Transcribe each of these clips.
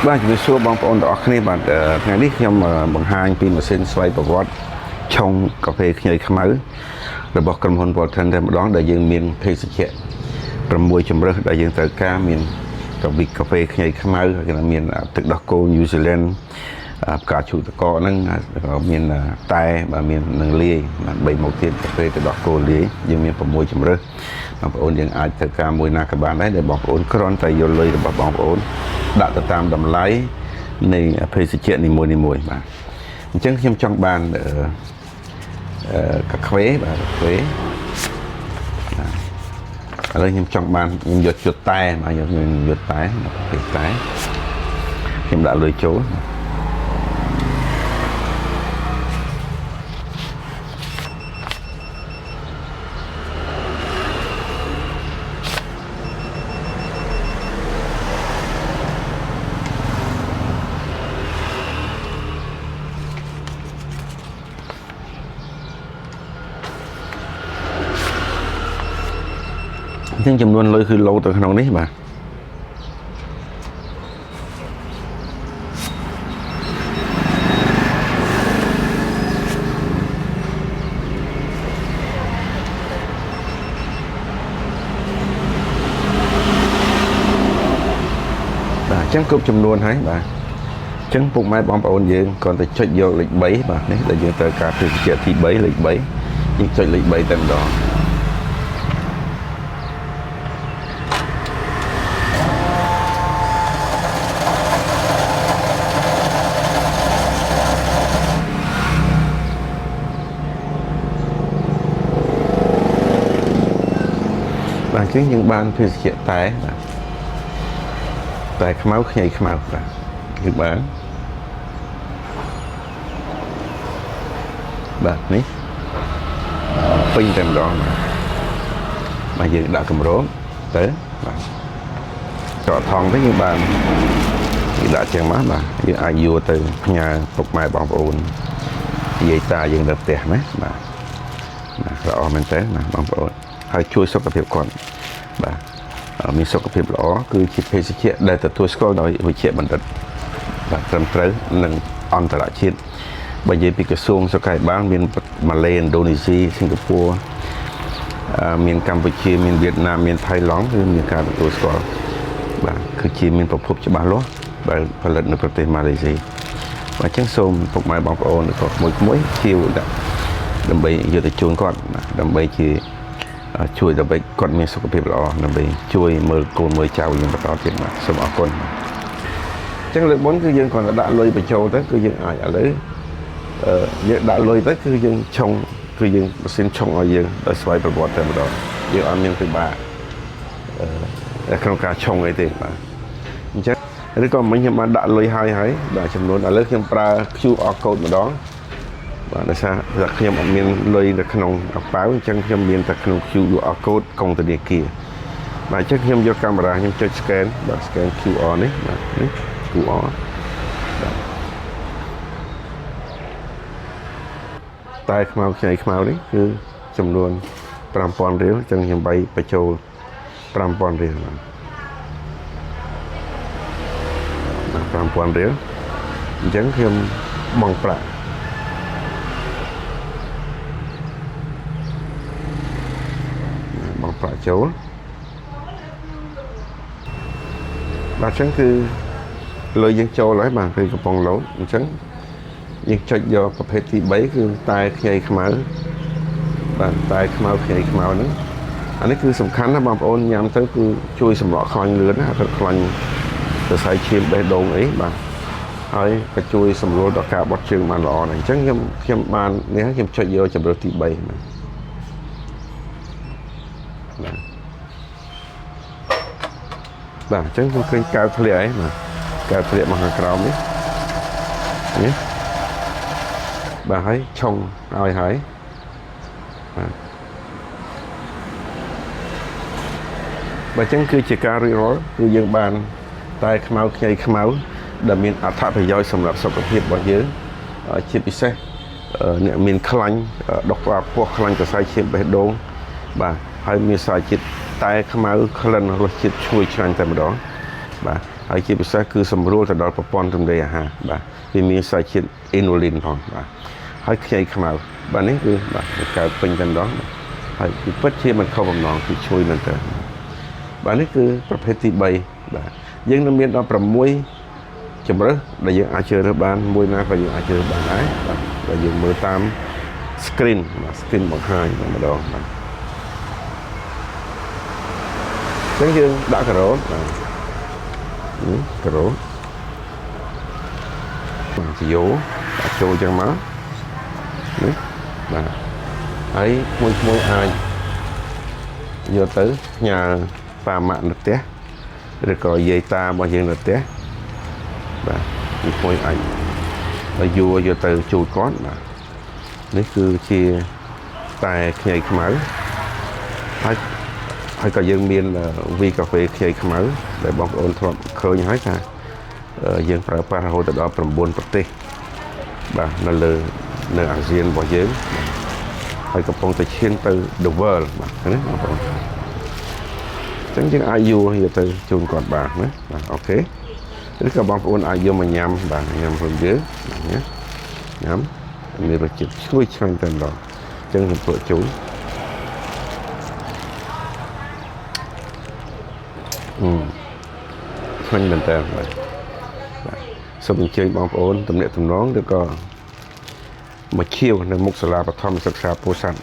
បាទជំរាបសួរបងប្អូនទាំងអស់គ្នាបាទថ្ងៃនេះខ្ញុំបង្ហាញពីម៉ាស៊ីនស្វ័យប្រវត្តិឆុងកាហ្វេខ្ញីខ្មៅរបស់ក្រុមហ៊ុន Walton តែម្ដងដែលយើងមានភេសជ្ជៈ6ជម្រើសដែលយើងត្រូវការមានកាហ្វេខ្ញីខ្មៅហើយក៏មានទឹកដោះគោ New Zealand ផ្កាឈូកតកហ្នឹងមានតែបាទមាននឹងលាយ3មុខទៀតកាហ្វេទឹកដោះគោលាយយើងមាន6ជម្រើសបងប្អូនយើងអាចត្រូវការមួយណាក៏បានដែរដែលបងប្អូនគ្រាន់តែយកលុយរបស់បងប្អូនដាក់ទៅតាមតម្លៃនៃភេសជ្ជៈនីមួយៗបាទអញ្ចឹងខ្ញុំចង់បានកាហ្វេបាទកាហ្វេឥឡូវខ្ញុំចង់បានខ្ញុំយកជុតតែបាទខ្ញុំយកតែកាហ្វេតែខ្ញុំដាក់លុយចូលអញ្ចឹងចំនួនលុយគឺលោតទៅក្នុងនេះបាទអញ្ចឹងគ្រប់ចំនួនហើយបាទអញ្ចឹងពុកម៉ែបងប្អូនយើងគ្រាន់តែចុចយកលេខ3បាទនេះដែលយើងត្រូវការភេសជ្ជៈទី3លេខ3យើងចុចលេខ3តែម្ដងបាទអញ្ចឹងយើងបានភេសជ្ជៈតែបាទតែខ្មៅខ្ញីខ្មៅបាទគឺបាទនេះពេញតែម្ដងបាទយើងដាក់កម្រងទៅបាទច្រកថងទៅយើងបានយើងដាក់ជាងមកបាទយើងអាចយកទៅផ្ញើពុកម៉ែបងប្អូនយាយតាយើងនៅផ្ទះណាបាទល្អមែនតើណាបងប្អូនហើយជួយសុខភាពគាត់បាទមានសុខភាពល្អគឺជាភេសជ្ជៈដែលទទួលស្គាល់ដោយវិជ្ជាបណ្ឌិតបាទត្រឹមត្រូវនិងអន្តរជាតិបើនិយាយពីក្រសួងសុខាភិបាលមានម៉ាឡេឥណ្ឌូនេស៊ីសិង្ហបុរីមានកម្ពុជាមានវៀតណាមមានថៃឡង់គឺមានការទទួលស្គាល់បាទគឺជាមានប្រភពច្បាស់លាស់ដែលផលិតនៅប្រទេសម៉ាឡេស៊ីបាទអញ្ចឹងសូមពុកម៉ែបងប្អូនក៏មួយជាវដើម្បីយកទៅជូនគាត់ដើម្បីជាជួយដើម្បីគាត់មានសុខភាពល្អដើម្បីជួយមើលកូនមើលចៅយើងបន្តទៀតបាទសូមអរគុណអញ្ចឹងលើកមុនគឺយើងគ្រាន់តែដាក់លុយបញ្ចូលទៅគឺយើងអាចឥឡូវយើងដាក់លុយទៅគឺយើងឆុងគឺយើងម៉ាស៊ីនឆុងឲ្យយើងដោយស្វ័យប្រវត្តិតែម្ដងយើងអត់មានពិបាកក្នុងការឆុងអីទេបាទអញ្ចឹងឬក៏មិញខ្ញុំបានដាក់លុយហើយបាទចំនួនឥឡូវខ្ញុំប្រើ QR code ម្ដងបាទដោយសារខ្ញុំអត់មានលុយនៅក្នុងកប៉ាល់អញ្ចឹងខ្ញុំមានតែក្នុង QR code កុងធនាគារបាទអញ្ចឹងខ្ញុំយកកាមេរ៉ាខ្ញុំចុច scan បាទ scan QR នេះបាទនេះ QR តែខ្មៅខ្ញីខ្មៅនេះគឺចំនួន 5,000 រៀលអញ្ចឹងខ្ញុំបាយបញ្ចូល 5,000 រៀលបាទ 5,000 រៀលអញ្ចឹងខ្ញុំបង់ប្រាក់ចូលបាទអញ្ចឹងគឺលុយយើងចូលហើយបាទគឺកំពុងលោតអញ្ចឹងយើងចុចយកប្រភេទទី3គឺតែខ្ញីខ្មៅបាទតែខ្មៅខ្ញីខ្មៅហ្នឹងអានេះគឺសំខាន់ណាបងប្អូនញ៉ាំទៅគឺជួយសម្រក់ខ្លាញ់លឿនណារត់ខ្លាញ់សរសៃឈាមបេះដូងអីបាទហើយក៏ជួយសម្រួលដល់ការបត់ជើងបានល្អដែរអញ្ចឹងខ្ញុំបាននេះខ្ញុំចុចយកជម្រើសទី3បាទបាទអញ្ចឹងខ្ញុំឃើញកៅធ្លាក់អីបាទកៅធ្លាក់មកខាងក្រោមនេះបាទហើយឆុងឲ្យហើយបាទអញ្ចឹងគឺជាការរួចរាល់គឺយើងបានតែខ្មៅខ្ញីខ្មៅដែលមានអត្ថប្រយោជន៍សម្រាប់សុខភាពរបស់យើងជាពិសេសអ្នកមានខ្លាញ់ដុសពោះខ្លាញ់សរសៃឈាមបេះដូងបាទហើយមានសារជាតិតែខ្មៅក្លិនរសជាតិឈ្ងុយឆ្ងាញ់តែម្ដងបាទ ហើយជាពិសេសគឺសម្រួលទៅដល់ប្រព័ន្ធរំលាយអាហារបាទវាមានសារជាតិអ៊ីនូលីនផងបាទហើយខ្ញីខ្មៅបាទនេះគឺបាទកើតពេញតែម្ដងហើយពីពិតជាមិនខុសបំណងគឺជួយមែនតើបាទនេះគឺប្រភេទទី3បាទយើងនៅមានដល់6ជំរើសដែលយើងអាចជ្រើសរើសបានមួយណាក៏យើងអាចជ្រើសបានដែរបាទបើយើងមើលតាម screen បាទ screen បង្ហាញតែម្ដងបាទអញ្ចឹងយើងដាក់ការ៉ុតបាទការ៉ុតបាទយោដាក់ចូលអញ្ចឹងមកនេះបាទហើយមួយអាចយកទៅញ៉ាប៉ាម៉ាក់នៅផ្ទះឬក៏យាយតារបស់យើងនៅផ្ទះបាទមួយអាចឲ្យយកទៅជូតគាត់បាទនេះគឺជាតែខ្ញីខ្មៅហើយក៏យើងមានវីកាហ្វេខ្ញីខ្មៅដែលបងប្អូនធ្លាប់ឃើញហើយថាយើងប្រើប្រាស់រហូតដល់9ប្រទេសបាទនៅអាស៊ានរបស់យើងហើយកំពុងតែឈានទៅ the world បាទណាបងប្អូនអញ្ចឹងយើងអាចយកទៅជូនគាត់បានណាបាទអូខេឬក៏បងប្អូនអាចយកមកញ៉ាំបាទញ៉ាំខ្លួនយើងណាញ៉ាំមានរសជាតិឈ្ងុយឆ្ងាញ់តែម្ដងអញ្ចឹងខ្ញុំធ្វើជូនឆ្ងាញ់មែនតើបាទសូមអញ្ជើញបងប្អូនទំនាក់ទំនងឬក៏មកខៀវនៅមុខសាលាបឋមសិក្សាពោធិ៍សាត់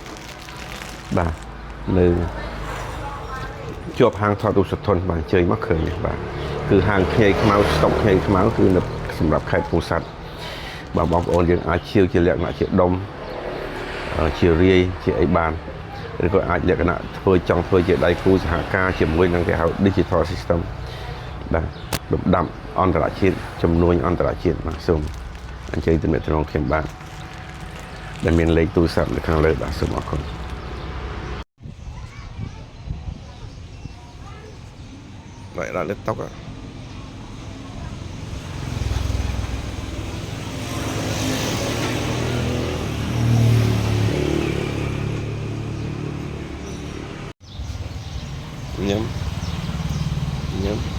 បាទនៅជាប់ហាងថតរូបសធនបាទអញ្ជើញមកឃើញបាទគឺហាងខ្ញីខ្មៅស្តុកខ្ញីខ្មៅគឺនៅសម្រាប់ខេត្តពោធិ៍សាត់បាទបងប្អូនយើងអាចជាវជាលក្ខណៈជាដុំជារាយជាអីបានឬក៏អាចលក្ខណៈចង់ធ្វើជាដៃគូសហការជាមួយនឹងគេហៅ digital system បាទលំដាប់អន្តរជាតិចំនួនអន្តរជាតិបាទសូមអញ្ជើញទំនាក់ទំនងខ្ញុំបាទដែលមានលេខទូរស័ព្ទនៅខាងលើបាទសូមអរគុណបាទដាក់លើតុកញ៉ាំ